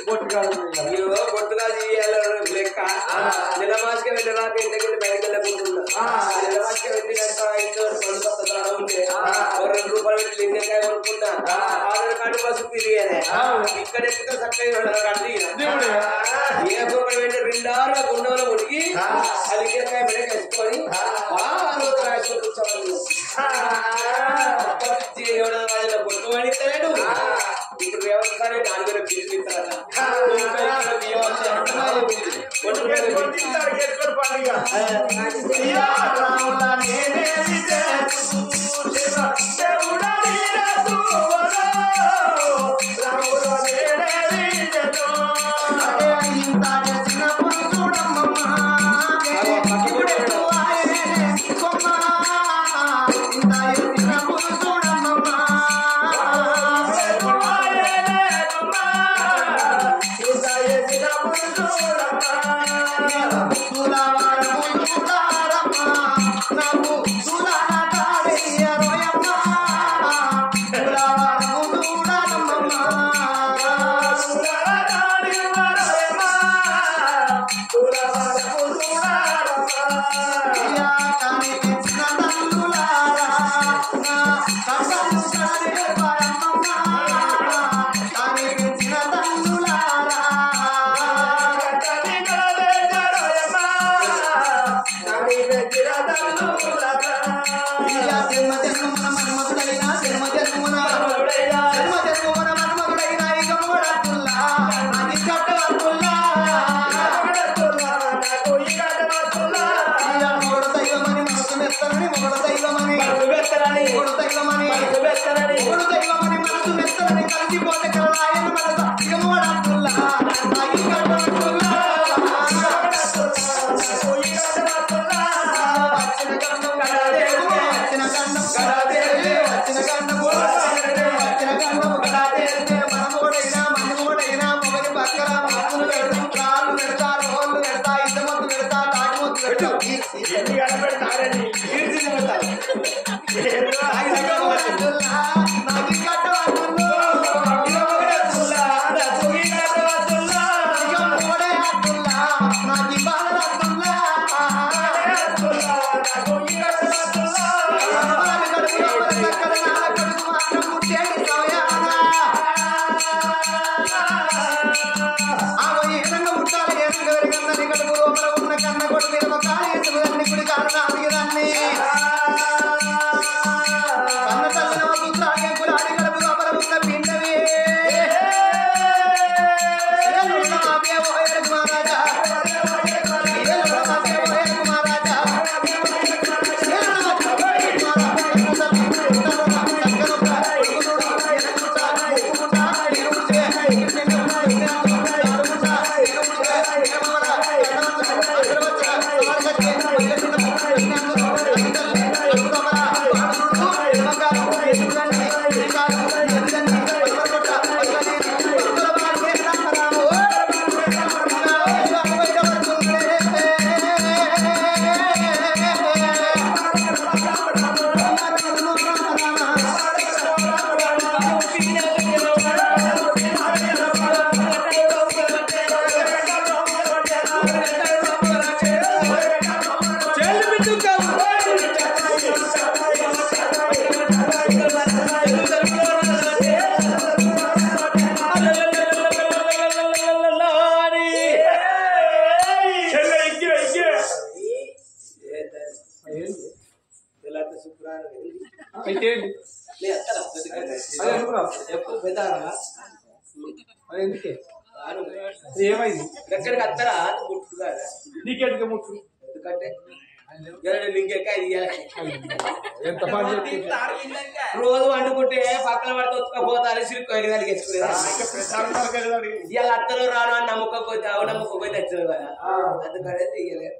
బొట్టుగా లెక్క నిలమాసిక వెళ్ళరా ఇంటికి బయటకు వెళ్ళకుంటున్నా నిలమాసిక వెళ్ళినాక ఇంట్లో ఉంటే 2 రూపాయలు పెట్టి లింగకాయ కొనుక్కున్నా ఆధార్ కార్డు బస్సు తిరిగానే ఇక్కడ ఎక్కితే చక్కగా ఏ రూపాయలు పెట్టి 2 ఆరుల గుండంలో ఉడికి ఆ లింగకాయ బయట కలుసుకొని కూర్చోవాలి బొట్టు పడిస్తలేడు ఇప్పుడు వ్యవసాయ 4 ఫీజు ఏమైంది ఎక్కడికి వస్తారా ముట్టుగా నీకెందుకు ముట్టు ఎందుకంటే ఇంకెక్క ఎంత పని రోజు వండుకుంటే పక్కన పడితే ఉతకపోతారు సిరుక్కోయలు కలిగేసుకునేది ఇవాళ అత్తలు రాను అని నమ్మకపోతే అవు నమ్మకపోతే వచ్చినావు కదా అందుకనే తీయలేదు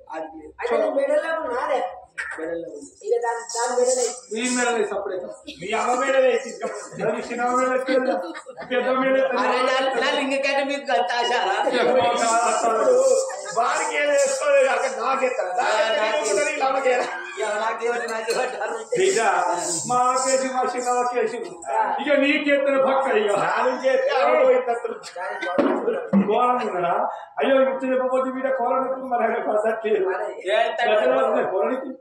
ఇంకంటే మీకు అంత ఆశారా మా కేసి మా చిన్న కేసి ఇక నీకెత్తిన పక్క కోరనుకున్నాడా అయ్యో ఇంటి చెప్పబోతే మీద కోరనుకు మరి పడట్లేదు కోరనికి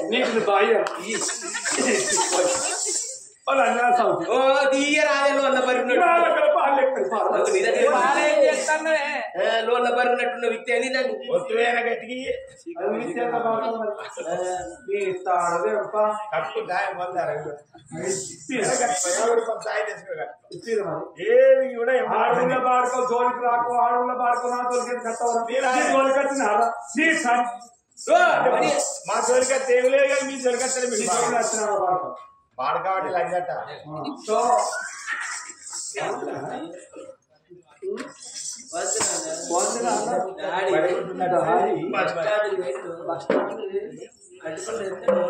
నీకు బాయ్ లోన్ల బరినట్టున్న విత్తే ఆడవుల బాడుకో జోలికి రాకు ఆడవుల బాడుకో నా తోలికి కట్టవరా మా తోలిక తేవలేదు కానీ మీ తొలికత్తలే మీకు పాడు కాబట్టి లగ్గట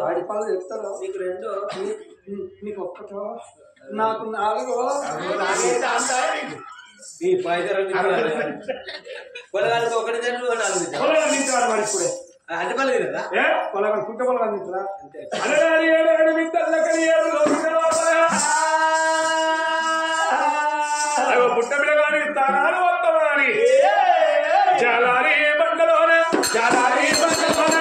ఆడిపళ్ళు చెప్తాను నీకు రెండో నీకు ఒక్కటో నాకు నాలుగో ఈ పైదరానికి ఒకటి నాలుగు మరి ఇప్పుడే అడ్డపల్లి కదా పొలగా పుట్ట పొలగా అందించరా పుట్ట పిల్లగాని తానాలు వస్తామని జాలారి బండలోన జాలారి బండలోన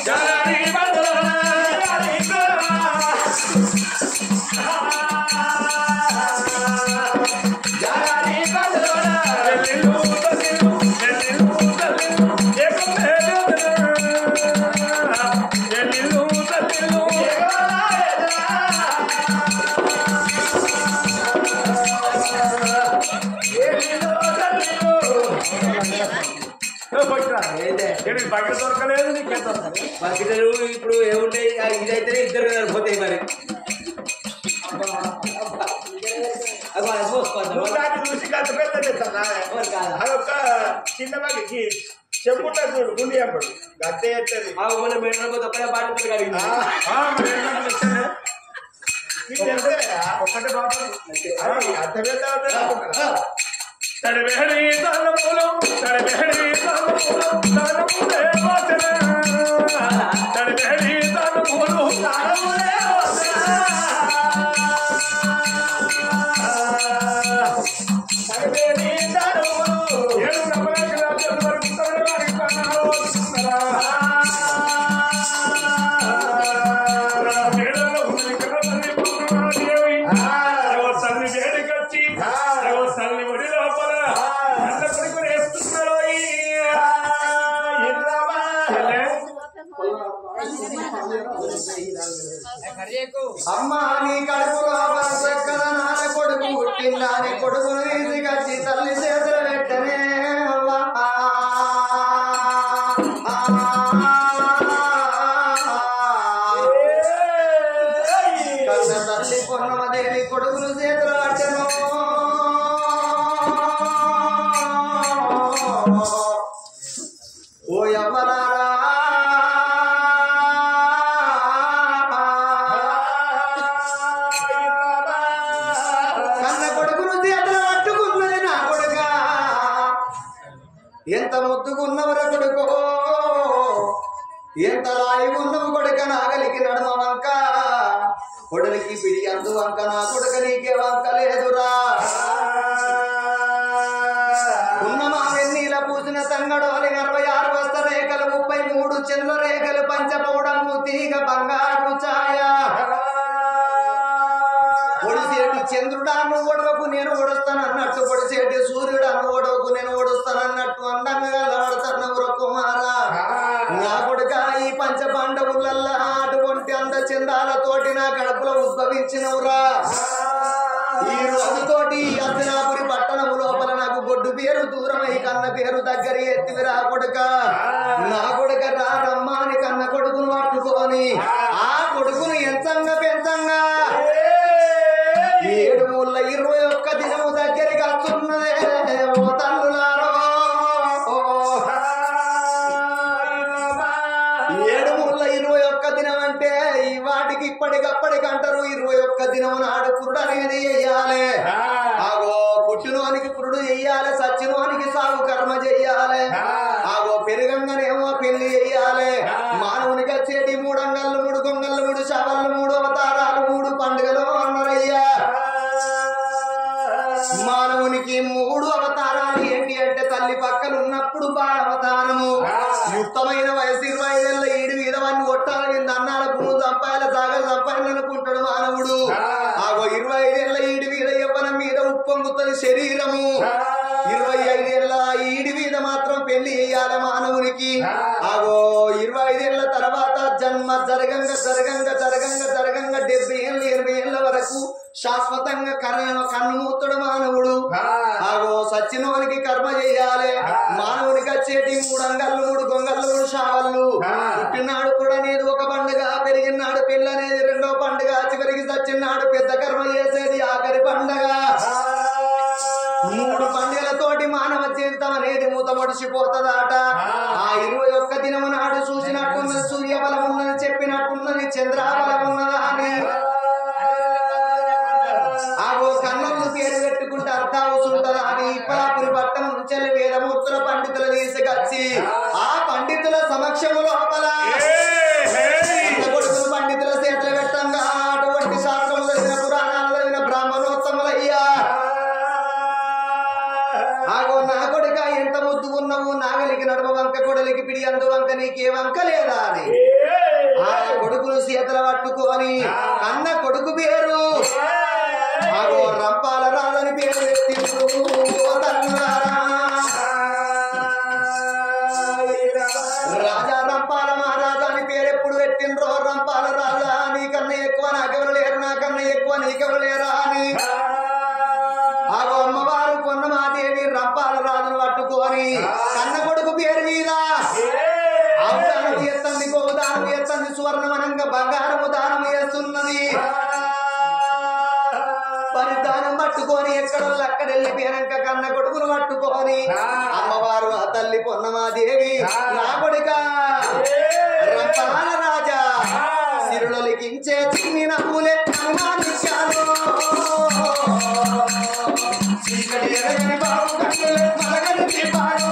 జాలారి బండలోన బకెట్ దొరకలేదు నీకే దొరకలేదు బకెటలు ఇప్పుడు ఏముంటాయి ఇదైతేనే ఇద్దరు సరిపోతాయి మరి అదొక చిన్న బాగా చెప్పుట చూడు గుండి అప్పుడు గట్టే ఎత్తది మన మేడం ఒక్కడే పాటు కడిగి ఒక్కటే బాబు అర్థం తడబెహడి తలములు తడబెహడి తలములు తలములే వాసన తడబెహడి తలములు తలములే వాసన తడబెహడి తలములు ఏడు నమలకల వరకు తడబెహడి తలములు మేడలో ఉన్నది కరతని పూర్ణమాదేవి అగో తల్లి వేడికొచ్చి అగో తల్లి ఒడి లోపల అమ్మా నీ కడుపులో ఎక్కడ నాన్న కొడుకు పుట్టిందాని కొడుకును తీసుకొచ్చి తల్లి చేతులు పెట్టనే కన్న తల్లి పొన్నమదేవి కొడుకును చేతులు పట్టను చేతులు పట్టుకున్నది నా కొడుక ఎంత ముద్దుకున్నవరా కొడుకో ఎంత లాయి ఉన్నవు కొడుక నాగలికి నడుమ వంక కొడునికి పిడి అందు వంక నా కొడుక నీకే వంక లేదురా ఉన్నమా వెన్నీల పూసిన తంగడోలి 46 వస్త రేఖలు 33 చంద్ర రేఖలు పంచపౌడము తీగ బంగారు ఛాయ పొడిసేటి చంద్రుడాను ఒడవకు నేను ఒడుస్తానన్నట్టు పొడిసేటి సూర్యుడాను ఒడవకు నేను ఒడుస్తానన్నట్టు అందంగా లాడుతున్నవుర కుమారా నా కొడుక ఈ పంచ పాండవులల్లా అటువంటి అంద చందాలతోటి నా కడుపులో ఉద్భవించినవురా ఈ రోజుతోటి అర్జునాపురి పట్టణం లోపల నాకు గొడ్డు పేరు దూరమై కన్న పేరు దగ్గర ఎత్తివి రా కొడుక నా కొడుక రా రమ్మాని కన్న కొడుకును పట్టుకొని ఆ కొడుకును ఎంతంగా పెంచంగా 721 దినము దగ్గరికి వస్తున్నదే ఓ తల్లులారో 721 దినం అంటే ఈ వాటికి ఇప్పటికప్పటికి అంటారు 21 దినం నాడు పురుడు అనేది చెయ్యాలి ఆగో పుట్టినోనికి పురుడు చెయ్యాలి సచ్చినోనికి సాగు కర్మ చెయ్యాలి ఆగో పెరుగంగానేమో పెళ్లి చెయ్యాలి మానవునికి వచ్చేటి 3 అంగళ్ళు 3 గొంగళ్ళు 3 శావళ్ళు 3 అవతారాలు 3 పండుగలు అన్నారయ్యా మానవునికి 3 అవతారాలు ఏంటి అంటే తల్లి పక్కన ఉన్నప్పుడు బాల అవతారము యుక్తమైన వయసు 25 ఏళ్ళ ఈడి వీధవాన్ని కొట్టాలని అన్నాల భూమి సంపాయాల జాగలు సంపాయాలనుకుంటాడు మానవుడు ఆగో 25 ఏళ్ళ ఈడి వీధ యవ్వనం మీద ఉప్పొంగుతుంది శరీరము 25 ఏళ్ళ ఈడి వీధ మాత్రం పెళ్లి చేయాలి మానవునికి ఆగో 25 ఏళ్ళ తర్వాత జన్మ జరగంగా 70 ఏళ్ళు 80 ఏళ్ళ వరకు శాశ్వతంగా కన్నుమూతుడు మానవుడు ఆగో సచ్చినోనికి కర్మ చేయాలి మానవునికి వచ్చేటి 3 అంగళ్ళు 3 గొంగళ్ళు 3 శావళ్ళు పుట్టినాడు కూడా అనేది ఒక పండుగ పెరిగినాడు పెళ్ళి అనేది 2వ పండుగ చివరికి సచ్చినాడు పెద్ద కర్మ చేసేది ఆఖరి పండుగ 3 పండుగలతోటి మానవ జీవితం అనేది మూత మడిసిపోతుందట ఆ 21 దినము నాడు చూసినట్టున్నది సూర్యబలం ఉన్నది చెప్పినట్టున్నది చంద్రాబలం ఉన్నదా అని ఆగో కన్నులు పేరు పెట్టుకుంటే అర్థావుతుంటదా అని ఇప్పలాపురి పట్టణం నుంచి వేదమూర్తుల పండితులు తీసుకొచ్చి ఆ పండితుల సమక్షము లోపల కొడుకులు పండితుల చేతులు పెట్టంగా అటువంటి శాస్త్రములు చదివిన పురాణాలు చదివిన బ్రాహ్మణోత్తములయ్యా ఆగో నా కొడుక ఎంత ముద్దు ఉన్నావు నాగలికి నడుమ వంక కొడలికి పిడి అందు వంక నీకే వంక లేదా అని ఆ కొడుకులు చేతులు పట్టుకొని అన్న కొడుకు పేరు ఆగో రంపాల రాజని పేరు పెట్టిండ్రు రాజా రంపాల మహారాజా అని పేరు ఎప్పుడు పెట్టిండ్రో రంపాల రాజా నీకన్నా ఎక్కువ నాకెవరు లేరు నాకన్నా ఎక్కువ నీకెవరు లేరా అని ఆగో అమ్మవారు పొన్నమాదేవి రంపాల రాజును పట్టుకొని కన్న కొడుకు పేరు మీద ఆవుదానము ఎత్తంది గోదానము ఎత్తంది సువర్ణమనంగా బంగారము దానము చేస్తున్నది పరిధానం పట్టుకొని ఎక్కడోళ్ళు అక్కడ వెళ్ళిపోయాక కన్న కొడుకును పట్టుకొని అమ్మవారు ఆ తల్లి పొన్నమాదేవి నా కొడుక రంపాల రాజా సిరుల లిఖించే చిన్ని నవ్వులే అనుమానించాను చీకటి ఎరగని బాబు కన్నులే మలగని దీపాలు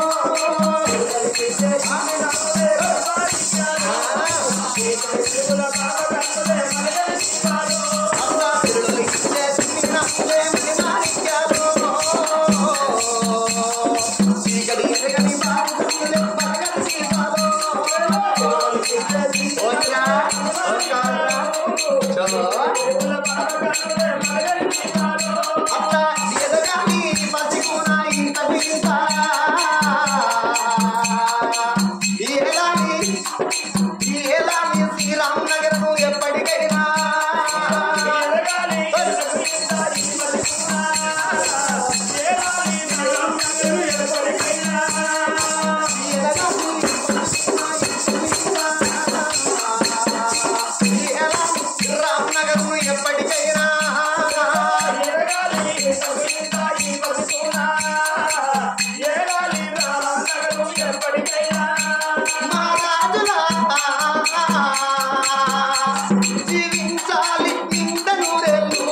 శ్రీరామనగరము ఎప్పటికైనా రామనగరము ఎప్పటికైనా జీవించాలి ఇంత నూరేళ్ళు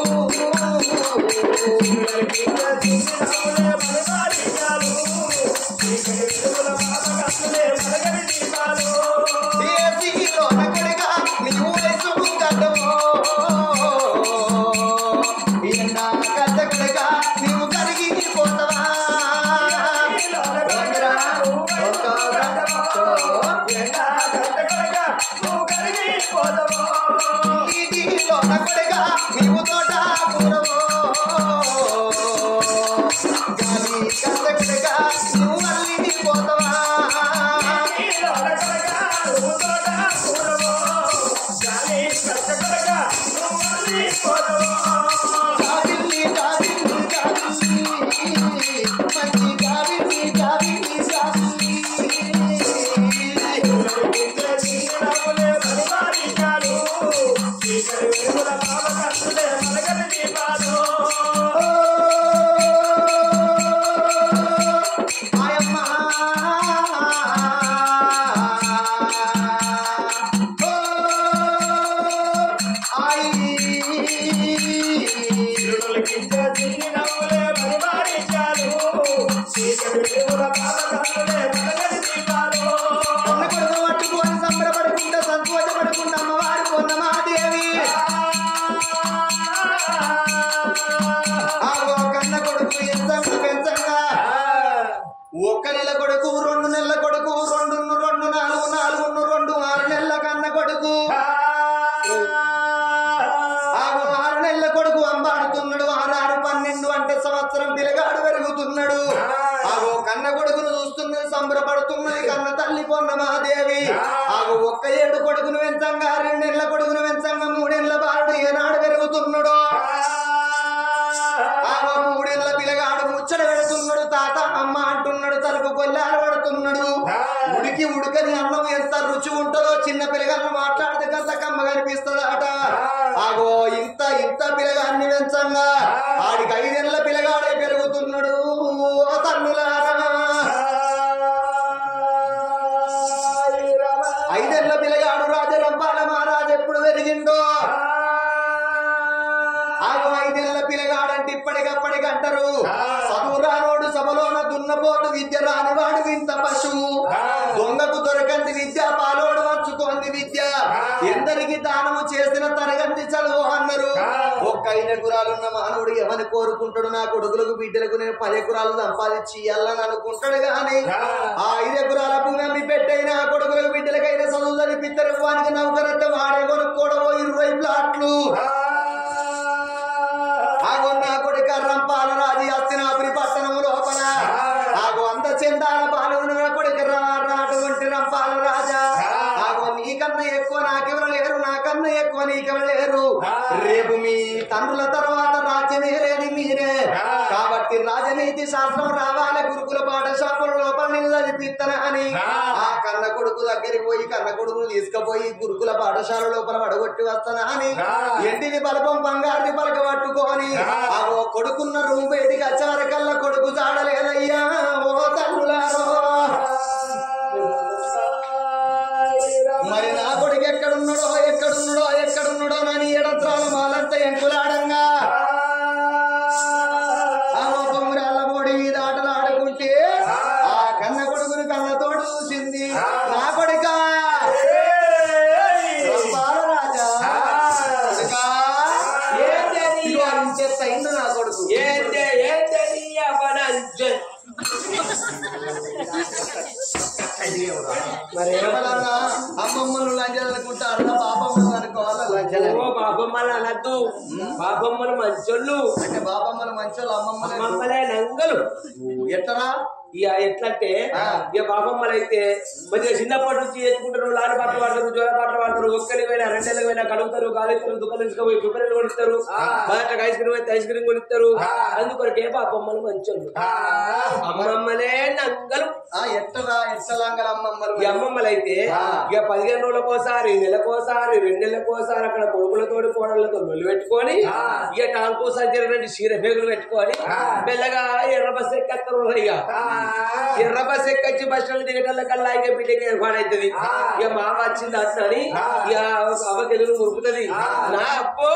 ఒక్క నెల కొడుకు 2 నెలల కొడుకు 2 4 4 2 6 నెలల కన్న కొడుకు 6 నెలల కొడుకు అంబాడుతున్నాడు 6 6 12 అంటే సంవత్సరం పిల్లగాడు పెరుగుతున్నాడు ఆగో కన్న కొడుకును చూస్తున్నది సంబరపడుతున్నది కన్న తల్లి పొన్న మహాదేవి ఆగో ఒక్క 7 కొడుకును వెంచంగా 2 నెలల కొడుకును వెంచంగా 3 నెలల బాలుడు ఏనాడు పెరుగుతున్నాడు ఆగో 3 నెలల పిల్లగాడు ముచ్చట పెడుతున్నాడు తాత అమ్మ అంటున్నాడు తలుపు కొల్లాలు పడుతున్నాడు ఉడికి ఉడకని అన్నం ఎంత రుచి ఉంటుందో చిన్న పిల్లగాన్ని మాట్లాడితే కంత కమ్మ కనిపిస్తుందట ఆగో ఇంత ఇంత పిల్లగాన్ని పెంచంగా ఆడికి 5 నెలల పిల్లగాడే పెరుగుతున్నాడు తల్లులారా 5 నెలల పిల్లగాడు రాజరంపాల మహారాజు ఎప్పుడు పెరిగిండో ఆగో 5 నెలల పిల్లగాడంటే ఇప్పటికప్పటికి అంటారు చదువు రానోడు సభలోన దున్నపోతు విద్య రానివాడు వింత పశువు దొంగకు దొరకంది విద్య పాలోడు వంచుకోంది విద్య ఎందరికి దానము చేసిన తరగంది చదువు అన్నారు ఒక్క 5 ఎకరాలున్న మానవుడు ఎవరిని కోరుకుంటాడు నా కొడుకులకు బిడ్డలకు నేను 10 ఎకరాలు సంపాదించి ఇయ్యాలని అనుకుంటాడు గాని ఆ 5 ఎకరాల భూమి అమ్మి పెట్టైనా కొడుకులకు బిడ్డలకైనా చదువు చదివిస్తారు వానికి నౌకరంటే వాడే కొనుక్కోవడమో 20 ప్లాట్లు ఆగో నా కొడుక రంపాల రాజు హస్తినాపురి పట్టణం లోపల ఆగో అంత చెందాల పాల్గొన కొడుక అటువంటి రంపాల రాజా ఆగో నీకన్నా ఎక్కువ నాకెవరు లేరు నాకన్నా ఎక్కువ నీకెవరు లేరు రేపు మీ తండ్రుల తర్వాత రాజ్యమే లేని మీరే కాబట్టి రాజనీతి శాస్త్రం రావాలి గురుకుల పాఠశాల లోపల నేను చదివిస్తాను అని ఆ కన్న కొడుకు దగ్గరికి పోయి కన్న కొడుకును తీసుకుపోయి గురుకుల పాఠశాల లోపల పడగొట్టి వస్తానా అని ఎంటిది బలపం బంగారుని పలక పట్టుకొని ఆగో కొడుకున్న రూమ్ బయటికి వచ్చారకల్లా కొడుకు చాడలేదయ్యా ఓ తల్లులారో మరి నా కొడుకు ఎక్కడున్నాడో నని ఎడత్రాల మాలంతా ఎంకులాడంగా ఆ బొమ్మరాళ్ళ మోడి మీద ఆటలు ఆడుకుంటే ఆ కన్న కొడుకుని కళ్ళతోడు చూసింది నా కొడుక బాలరాజా నా కొడుకు మరి ఏమన్నా అమ్మమ్మలు లంచాలు అనుకుంటారు బాబమ్మలు అనుకోవాలి లంచాలు బాబమ్మలు అనద్దు బాబమ్మలు మంచోళ్ళు అంటే బాబమ్మలు మంచోళ్ళు అమ్మమ్మలే నంగలు ఎట్టరా ఇక ఎట్లంటే ఇక బాబమ్మలు అయితే మంచిగా చిన్నప్పటి నుంచి ఎత్తుకుంటారు లారి పాటలు పాడతారు జోల పాటలు పాడతారు ఒక్కరికి పోయినా 2 నెలలకు పోయినా కడుగుతారు కాలుతారు దుకాణం తీసుకుపోయి పిల్లలు కొనిస్తారు మొదట ఐస్ క్రీమ్ అయితే ఐస్ క్రీమ్ కొనిస్తారు అందుకొరకే బాబమ్మలు మంచోళ్ళు అమ్మమ్మలే నంగలు ఎట్టలాంగల అమ్మమ్మలు ఈ అమ్మమ్మలు అయితే ఇక 15 రోజులకోసారి నెలకోసారి 2 నెలలకోసారి అక్కడ కొడుకులతోటి కోడళ్లతో నొల్లు పెట్టుకొని ఇక టాంకు సంచరణ చీర పేగులు పెట్టుకొని మెల్లగా ఎర్ర బస్ ఎక్కత్తరు ఇక ఎర్ర బస్ ఎక్కొచ్చి బస్ స్టాండ్ దిగటల్ల కల్లా ఇక బిడ్డకి ఏర్పాడైతుంది ఇక మామ వచ్చింది అట్లని ఇక అవ్వ తెలుగు మురుకుతుంది నా అబ్బో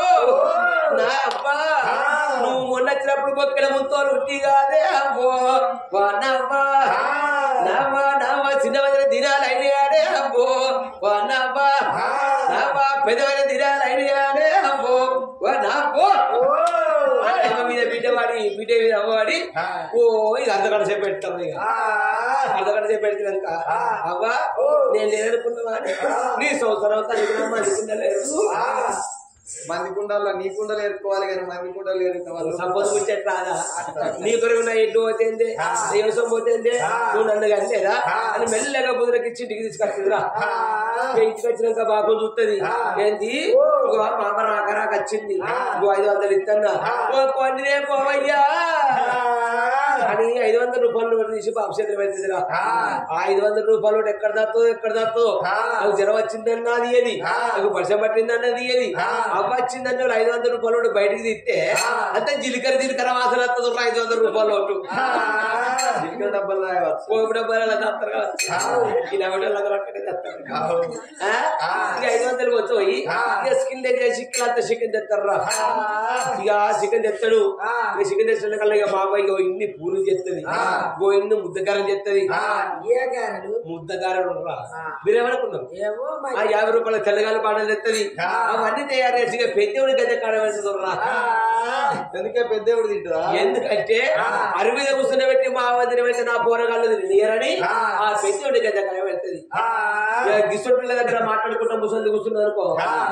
నా అబ్బా నువ్వు మొన్న వచ్చినప్పుడు బొక్కల ముత్తోలు ఉట్టి కాదే అబ్బో నవ్వా నవ్వా నవ్వా చిన్నవైన దినాలు అయినాడే అబ్బో నవ్వా నవ్వా పెద్దవైన దినాలు అయినాడే అబ్బో నవ్వో మీద బిడ్డవాడి బిడ్డ మీద అవ్వవాడి ఓ ఇక అర్ధగంట సేపు పెడతాం ఇక అర్ధగంట సేపు పెడితే అవ్వా నేను లేదనుకున్నావా నీ సంవత్సరం అవుతా అనుకున్నాలేదు మంది కుండల్లో నీ కుండలు ఏరుకోవాలి కానీ మంది కుండలు ఏరుకోవాలి సంపద కూర్చోట్ రాదా నీ కొరకు నా ఎడ్డు పోతేందే వ్యవసాయం పోతేందే నువ్వు నన్ను కనలేదా అని మెల్లగా బుధులకి ఇచ్చి ఇంటికి తీసుకొచ్చిందిరా ఇంటికి వచ్చినాక బాబు చూస్తుంది ఏంటి మామ రాకరాక వచ్చింది నువ్వు 500 ఇస్తున్నా కొన్ని పోవయ్యా అని 500 రూపాయలు తీసి బాబు చేతులు పెడుతుందిరా 500 రూపాయలు ఎక్కడ దాతో నాకు జ్వరం వచ్చిందన్న అది ఏది నాకు వర్షం పట్టిందన్నది ఏది అవ్వ వచ్చిందంటే 500 రూపాయలు బయటికి తిస్తే అంతే జీలకర్ర వాసన వస్తుంది 500 రూపాయలు ఒకటి జీలకర్ర డబ్బలు రాయవచ్చు పోపు డబ్బాలు అలా తెస్తారు కిలోమీటర్లు అక్కడే తెస్తారు ఇక 500 వచ్చి ఇక స్కిన్ దగ్గర చికెన్ అంత చికెన్ తెస్తారా ఇక చికెన్ తెస్తాడు ఇక చికెన్ తెచ్చిన కల్లా ఇక మామ ఇక ఇన్ని పూలు చేస్తుంది ఇన్ని ముద్దగారం చేస్తుంది ముద్దగారం మీరేమనుకున్నాం 50 రూపాయల తెల్లగాలి పాటలు తెస్తుంది అవన్నీ తయారు చేసి ఇక పెద్దవుడి గద్దె కాడ వెళ్తుండ్రా ఎందుకే పెద్దవుడు తింటారా ఎందుకంటే అరుగు మీద కూర్చుని పెట్టి మా వదిలి పెట్టి నా పోరగాళ్ళు తినని ఆ పెద్దవుడి గద్దె కాడ వెళ్తుంది గిసొ పిల్ల దగ్గర మాట్లాడుకుంటా ముసలి కూర్చున్నారు అనుకో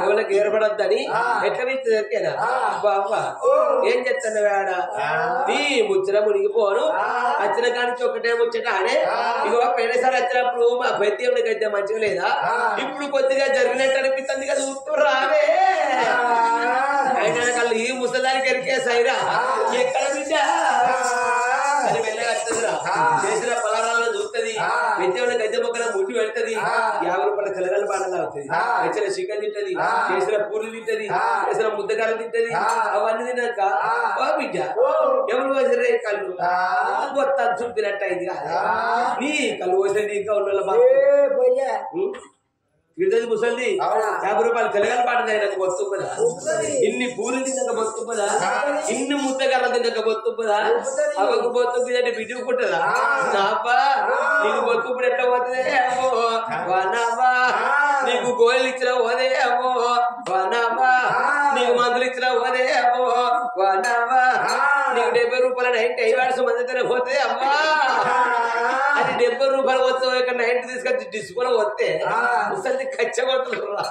ఎవరికి ఏర్పడద్దని ఎట్లా వెళ్తుందా బాబా ఏం చెప్తాను వేడ నీ ముచ్చట మునిగిపోను వచ్చిన కానికి ఒకటే ముచ్చట అనే ఇగో పోయినసారి వచ్చినప్పుడు మా పెద్దవుడి గద్దె మంచిగా లేదా ఇప్పుడు కొద్దిగా జరిగినట్టు అనిపిస్తుంది కదా రావే ఆయన కళ్ళు ఈ ముసలానికి ఎరికేసాయిరా ఎక్కడ బిడ్డ అని మెల్లగా వస్తుందిరా చేసిన పలారాలను చూస్తుంది పెద్దవాళ్ళ గద్దె మొక్కల ముట్టి పెడుతుంది 50 రూపాయల తెల్లగల పాటలు అవుతుంది వచ్చిన చికెన్ తింటది చేసిన పూలు తింటది చేసిన ముద్దకారం తింటది అవన్నీ తిన్నాక ఓ బిడ్డ ఎవరు పోసిరే కళ్ళు మొత్తం చూపినట్టు అయింది నీ కళ్ళు పోసేది ఇంకా ఉన్న ఇద్దరు ముసలిది 50 రూపాయలు తెలంగాణ పాట తినక బొత్తుపదా ఇన్ని పూలు తిన్నాక బొత్తుపదా ఇన్ని ముద్దగర్ర తిన్నాక బొత్తుపదా అవకు బొత్తుపు అంటే బిడ్డుకుంటుందా నాపా నీకు బొత్తుప్పుడు ఎట్లా పోతుంది అమ్మో వనవా నీకు గోళీలు ఇచ్చిన పోదే అమ్మో వనవా నీకు మందులు ఇచ్చిన పోదే అమ్మో వనవా నీకు 70 రూపాయల 90 ఐవాడ్స్ మంది పోతే అమ్మా అది 70 రూపాయలు వస్తే ఇక్కడ 90 తీసుకొచ్చి డిస్కోలో వస్తే ముసలి కచ్చగొట్టురా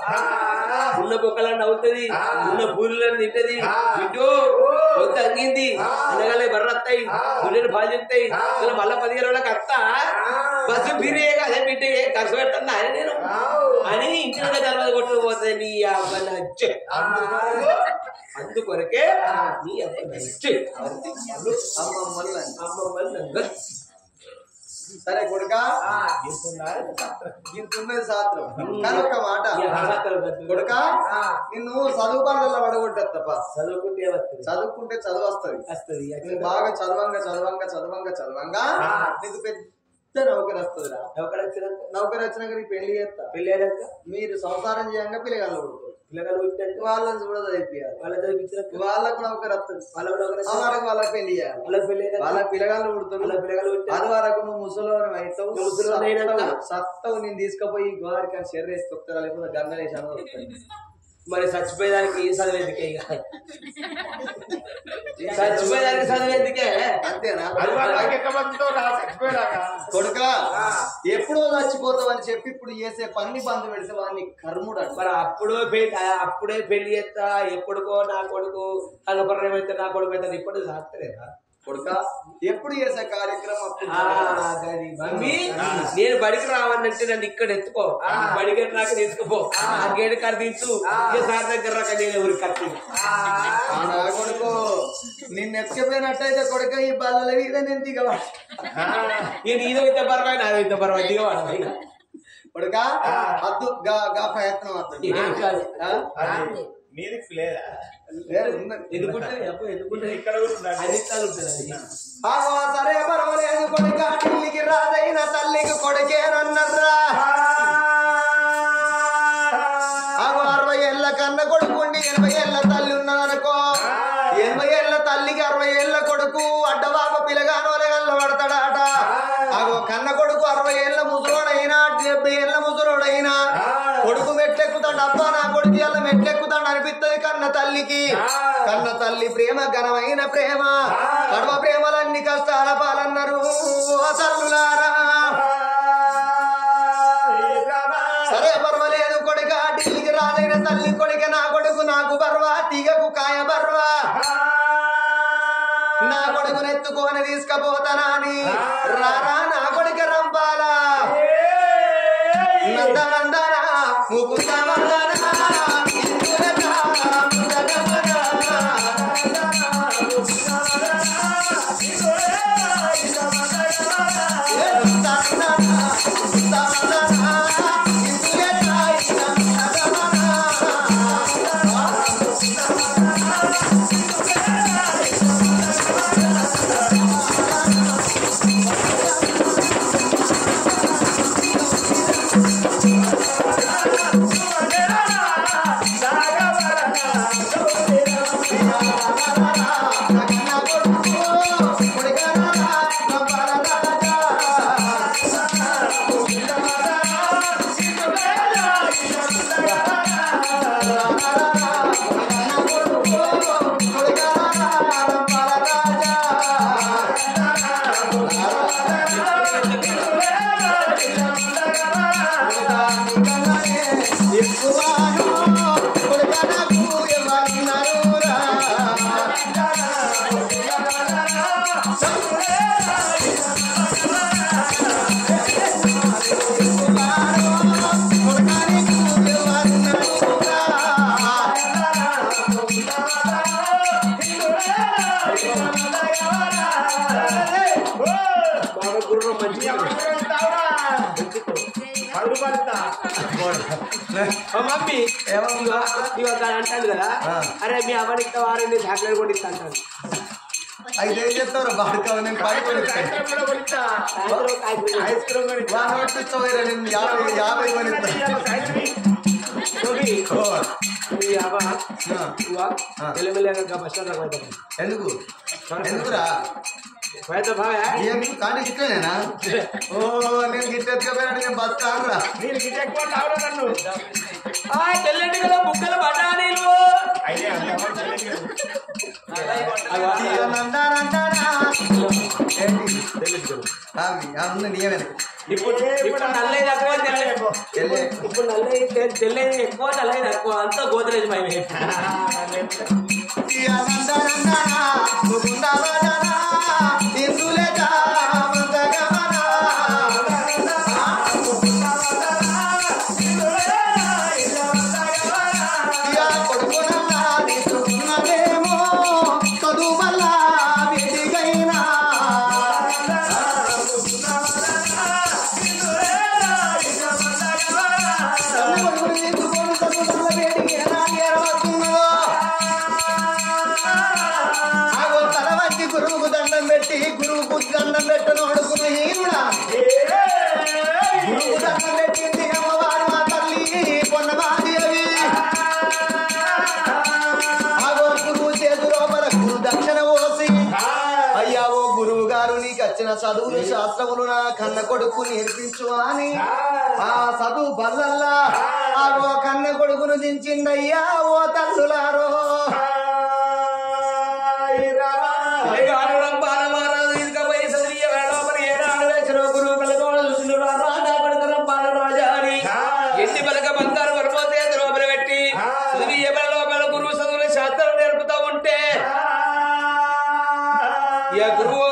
ఉన్న బొక్కలన్నీ అవుతుంది ఉన్న పూలను తింటది ఇటు వద్ద అంగింది అనగానే బర్రత్తాయి గుండెలు బాగా చెప్తాయి మళ్ళా 15 రోజులకు అత్త బస్సు ఫిరే అదే బిడ్డ ఖర్చు పెట్టన్నా అని నేను అని ఇంటి నుండి తర్వాత కొట్టుకుపోతుంది నీ అబ్బాయి అందుకొరకే నీ అబ్బాయి అమ్మ సరే కొడుక ఇంతున్నది శాస్త్రం కానీ ఒక మాట కొడుక నిన్ను చదువు పనులలో పడగొట్టదు తప్ప చదువుకుంటే చదువు వస్తుంది నువ్వు బాగా చదవంగా నీకు పెద్ద నౌకరు వస్తుంది నౌకరు వచ్చినాక నీకు పెళ్లి చేస్తా పెళ్లి అయ్యాక మీరు సంసారం చేయంగా పిల్లగాళ్ళు పుడతారు పిల్లగాలు వాళ్ళని కూడా చదివియాలి వాళ్ళకు నౌకరు వస్తుంది వాళ్ళకి పెళ్లి చేయాలి వాళ్ళ పిల్లగాళ్ళు పుడుతుంది అది వరకు నువ్వు ముసలోని అవుతావు సత్తవు నేను తీసుకుపోయి గోవారికి షెర్ర వేసి తొక్కుతారా లేకపోతే గంగలేసాను మరి చచ్చిపోయేదానికి చదివేందుకే చచ్చిపోయేదానికి చదివేందుకే అంతేనా కొడుక ఎప్పుడో చచ్చిపోతావు అని చెప్పి ఇప్పుడు చేసే పని బంధు పెడితే వాడిని కర్ముడు మరి అప్పుడే పెళ్లి చేస్తా ఎప్పుడుకో నా కొడుకు అనుకున్న పెడితే నా కొడుకు పెడతాను ఇప్పుడు సాస్తలేదా కొడుక ఎప్పుడు చేసే కార్యక్రమం మమ్మీ నేను బడికి రావన్నంటే నన్ను ఇక్కడ ఎత్తుకో బడికి రాక తీసుకుపో ఆ గేడు కాడ తీసు సార్ దగ్గర రాక నేను ఎవరికి కట్టి కొడుకు నిన్ను ఎత్తుకపోయినట్టయితే కొడుక ఈ బల్లల మీద నేను దిగవాడు నేను ఇదైతే పర్వాయి నాదైతే పర్వాయి దిగవాడు కొడుక అద్దు గా ప్రయత్నం అవుతుంది నీకు లేదా ఎందుకుంటే ఇక్కడ అన్నిసార్లు ఉంటుంది ఆగో సరే పర్వాలేదు కొడుక ఢిల్లీకి రాదైన తల్లికి కొడుకేనన్నర్రా ఆగో 60 ఏళ్ళ కన్న కొడుకుండి 80 ఏళ్ళ తల్లి ఉన్నదనుకో 80 ఏళ్ళ తల్లికి 60 ఏళ్ళ కొడుకు అడ్డబాబ పిల్లగానోలే గల్ల పడతాడాట ఆగో కన్న కొడుకు 60 ఏళ్ళ ముసలోడైనా 70 ఏళ్ళ ముసలోడైనా కొడుకు మెట్లెక్కుతాడు అబ్బా నా కొడుకు అలా మెట్లెక్కుతాడు అనిపిస్తుంది కన్న తల్లికి కన్న తల్లి ప్రేమ ఘనమైన ప్రేమ కడవ ప్రేమలన్నీ కష్టాల పాలన్నారు తల్లులారా సరే పర్వాలేదు కొడుక ఢిల్లీకి రాదైన తల్లి కొడుక నా కొడుకు నాకు బర్వా తీగకు కాయ బర్వా నా కొడుకును ఎత్తుకొని తీసుకపోతానా అని రారా నా కొడుక రంపాలా నందనందనా ముకుందమందనా ఇందులతా ముదగమనా మమ్మీ అంటాను కదా అరే మీ అవ్వనికి వారండి చాక్లెట్ కూడా ఇస్తా అంటాను అయితే ఏం చెప్తారు బాడుకోవాలి నేను పై ఐస్ క్రీమ్ నేను 50 బస్ స్టాండ్ ఎందుకు ఎందుకురా కానీ ఇట్లేనా ఓ నేను గిట్టెత్తుకపోయినా నేను బస్ కాదురా నేను గిట్ట ఎక్కువ తాగరా నన్ను తెల్లండి కదా బుక్కలు బఠానీలు ఇప్పుడు నల్లది తక్కువ ఇప్పుడు తెల్లది ఎక్కువ నల్లది తక్కువ అంతా గోదరేజ్ మై గురువుకు దండం పెట్టి గురువుకు దండం పెట్టనోడు గురువుడా గురువుకు దండం పెట్టింది అమ్మవారు మా తల్లి పొన్నమాదేవి ఆగో గురువు చేతు లోపల గురు దక్షిణ పోసి అయ్యా ఓ గురువు గారు నీకు వచ్చిన చదువులు శాస్త్రములు నా కన్న కొడుకు నేర్పించు అని ఆ చదువు బల్లల్లా ఆగో కన్న కొడుకును దించిందయ్యా ఓ తల్లులారో ఎన్ని పలక బంగారు వరపోతే లోపల పెట్టి లోపల గురువు చదువుల శాస్త్రం నేర్పుతా ఉంటే గురువు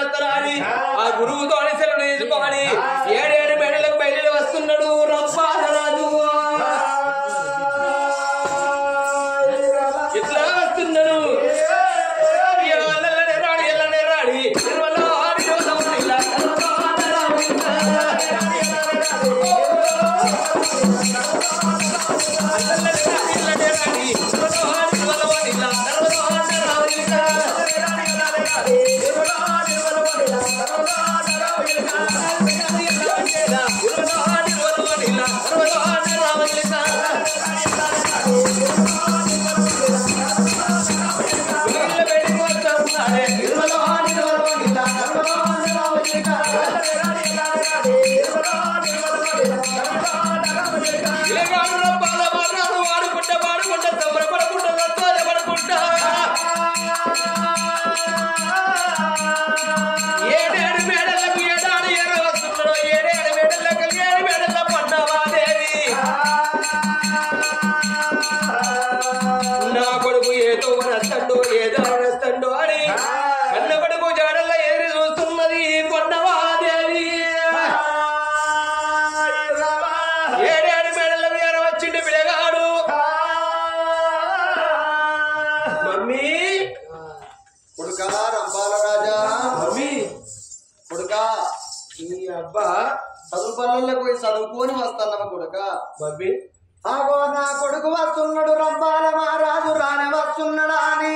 వస్తారని ఆ గురువుతో సెలవు తీసుకొని 7 మేడలకు బయలు వస్తున్నాడు రంపాలరాజు. ఇట్లా వస్తున్నాడు ఎల్లనే రాడి వాడుకుంటా సంబరపడకుండా పడకుండా 7 మేడలకు ఏడాడు ఎర్ర వస్తున్నాడు 7 మేడలకు 7 మేడల పడ్డవాదేవి నా కొడుకు ఏదో వస్తాడో ఏదో వస్తాడో అని కన్న కొడుకు జాడల్లో ఎదురు చూస్తున్నది పడ్డవాదేవి. 7 మేడలకు ఎర్ర వచ్చిండు పిల్లగాడు. మమ్మీ కొడుకా రంపాల రాజా మమ్మీ కొడుకా ఈ అబ్బా చదువు పనులకు పోయి చదువుకొని వస్తానమ్మ కొడుకా. మమ్మీ ఆగో నా కొడుకు వస్తున్నాడు రంపాల మహారాజు రాని వస్తున్నాడా అని